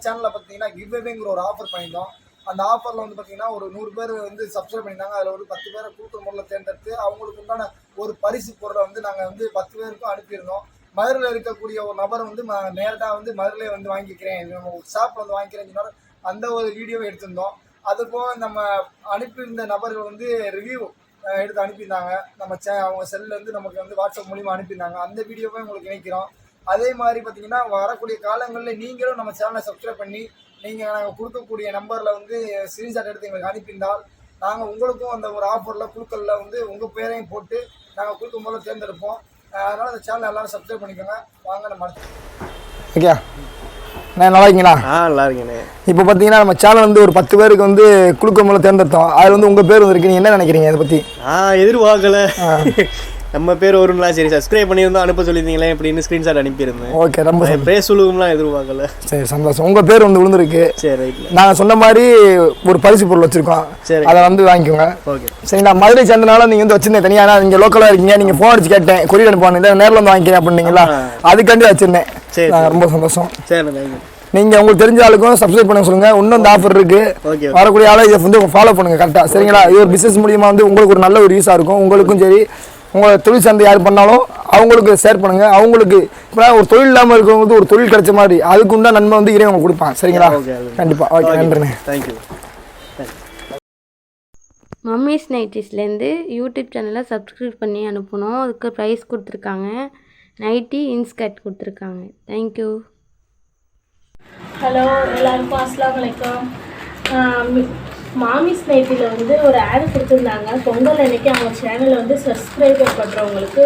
சேனலில் பார்த்தீங்கன்னா கிவ்அவேங்கிற ஒரு ஆஃபர் பண்ணியிருந்தோம். அந்த ஆஃபரில் வந்து பார்த்தீங்கன்னா ஒரு 100 பேர் வந்து சப்ஸ்கிரைப் பண்ணியிருந்தாங்க. அதில் ஒரு 10 பேரை கூட்டுற முறையில் தேர்ந்தெடுத்து அவங்களுக்கு உண்டான ஒரு பரிசு பொருளை வந்து நாங்கள் வந்து 10 பேருக்கும் அனுப்பியிருந்தோம். மதுரையில் இருக்கக்கூடிய ஒரு நபர் வந்து நேரடியாக வந்து மதுரையிலே வந்து வாங்கிக்கிறேன், ஷாப்பில் வந்து வாங்கிக்கிறேன்னு சொன்னாலும் அந்த ஒரு வீடியோவை எடுத்திருந்தோம். அதுபோக நம்ம அனுப்பியிருந்த நபர்கள் வந்து ரிவ்யூ எடுத்து அனுப்பியிருந்தாங்க. நம்ம அவங்க செல்லேருந்து நமக்கு வந்து வாட்ஸ்அப் மூலிமா அனுப்பியிருந்தாங்க. அந்த வீடியோவை உங்களுக்கு இணைக்கிறோம். அதே மாதிரி பார்த்தீங்கன்னா வரக்கூடிய காலங்களில் நீங்களும் நம்ம சேனலை சப்ஸ்கிரைப் பண்ணி நீங்கள் நாங்கள் கொடுக்கக்கூடிய நம்பரில் வந்து ஸ்க்ரீன்ஷாட் எடுத்து எங்களுக்கு அனுப்பியிருந்தால் நாங்கள் உங்களுக்கும் அந்த ஒரு ஆஃபரில் குழுக்களில் வந்து உங்கள் பேரையும் போட்டு நாங்கள் கொடுக்கும் போது தேர்ந்தெடுப்போம். அதனால் அந்த சேனலை எல்லோரும் சப்ஸ்கிரைப் பண்ணிக்கோங்க. வாங்க நம்ம ஓகே நான் நல்லா இருக்கீங்களா? நல்லா இருக்கீங்க. இப்போ பார்த்தீங்கன்னா நம்ம சேனல் வந்து ஒரு 10 பேருக்கு வந்து குழுக்கள் மூலம் தேர்ந்தெடுத்தோம். அதில் வந்து உங்கள் பேர் வந்துருக்கு. நீங்கள் என்ன நினைக்கிறீங்க இதை பற்றி? எதிர்பார்க்கல நம்ம பேர் வரும்லாம். சரி சப்ஸ்கிரைப் பண்ணியிருந்தோம், அனுப்ப சொல்லியிருந்தீங்களே அப்படின்னு ஸ்க்ரீன்ஷாட் அனுப்பியிருந்தேன். ஓகே, ரொம்ப பேர் சொல்லுவோம்லாம் எதிர்பார்க்கல. சரி, சந்தோஷம். உங்கள் பேர் வந்து விழுந்துருக்கு. சரி, ரைட். நாங்கள் சொன்ன மாதிரி ஒரு பரிசு பொருள் வச்சுருக்கோம். சரி, அதை வந்து வாங்கிக்கோங்க. ஓகே. சரிங்களா? மதுரை சேர்ந்தனால நீங்கள் வந்து வச்சுருந்தேன் தனியாக. நீங்கள் லோக்கலாக இருக்கீங்க, நீங்கள் ஃபோன் அடிச்சு கேட்டேன், கொரியர் அனுப்புவாங்க, நேரில் வந்து வாங்கிக்கிறேன் அப்படின்னீங்களா? அதுக்காண்டி வச்சுருந்தேன். சரி, ரொம்ப சந்தோஷம். சரி, நீங்கள் உங்களுக்கு தெரிஞ்ச ஆளுக்கும் சப்ஸ்கிரைப் பண்ண சொல்லுங்கள். இன்னும் இந்த ஆஃபர் இருக்குது. வரக்கூடிய ஆளை இதை வந்து ஃபாலோ பண்ணுங்கள் கரெக்டாக. சரிங்களா? இது ஒரு பிஸ்னஸ் மூலியமாக வந்து உங்களுக்கு ஒரு நல்ல ஒரு யூஸாக இருக்கும். உங்களுக்கும் சரி, உங்கள் தொழில் சந்தை யார் பண்ணாலும் அவங்களுக்கு ஷேர் பண்ணுங்கள். அவங்களுக்கு இப்போ ஒரு தொழில் இல்லாமல் இருக்கிறவங்களுக்கு ஒரு தொழில் கிடைச்ச மாதிரி அதுக்கு உண்டா நன்மை வந்து இறைவங்க கொடுப்பாங்க. சரிங்களா? கண்டிப்பாக. ஓகே, நன்றிண்ணே. தேங்க்யூ. மம்மிஸ் நைட்டிஸ்லேருந்து யூடியூப் சேனலை சப்ஸ்கிரைப் பண்ணி அனுப்பணும். அதுக்கு ப்ரைஸ் கொடுத்துருக்காங்க. நைட்டி இன்ஸ்கர்ட் கொடுத்துருக்காங்க. தேங்க்யூ. ஹலோ எல்லாருக்கும் அஸ்ஸலாமு அலைக்கும். மாமிஸ் நைட்டியில் வந்து ஒரு ஆட் கொடுத்துருந்தாங்க. பொங்கல் அன்றைக்கி அவங்க சேனலை வந்து சப்ஸ்கிரைபர் பண்ணுறவங்களுக்கு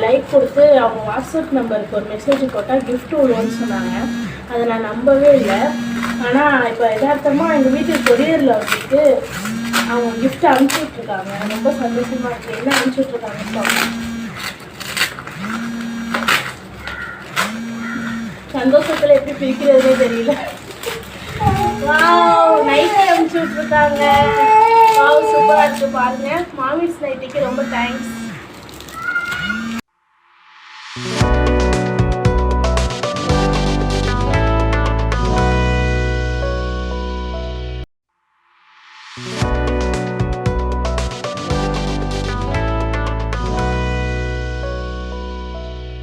லைக் கொடுத்து அவங்க வாட்ஸ்அப் நம்பருக்கு ஒரு மெசேஜ் போட்டால் கிஃப்ட் விடுவோன்னு சொன்னாங்க. அதை நான் நம்பவே இல்லை. ஆனால் இப்போ யதார்த்தமாக எங்கள் வீட்டுக்கு கொரியரில் வந்துட்டு அவங்க கிஃப்ட் அனுப்பிச்சுட்ருக்காங்க. ரொம்ப சந்தோஷமாக இருக்குது. என்ன அனுப்பிச்சுட்ருக்காங்க சந்தோஷத்தில் எப்படி பிரிக்கிறதுனே தெரியல. நைட்டி அனுப்பிச்சு விட்ருக்காங்க. சூப்பராக இருக்குது பாருங்கள். மாமிஸ் நைட்டிக்கு ரொம்ப தேங்க்ஸ்.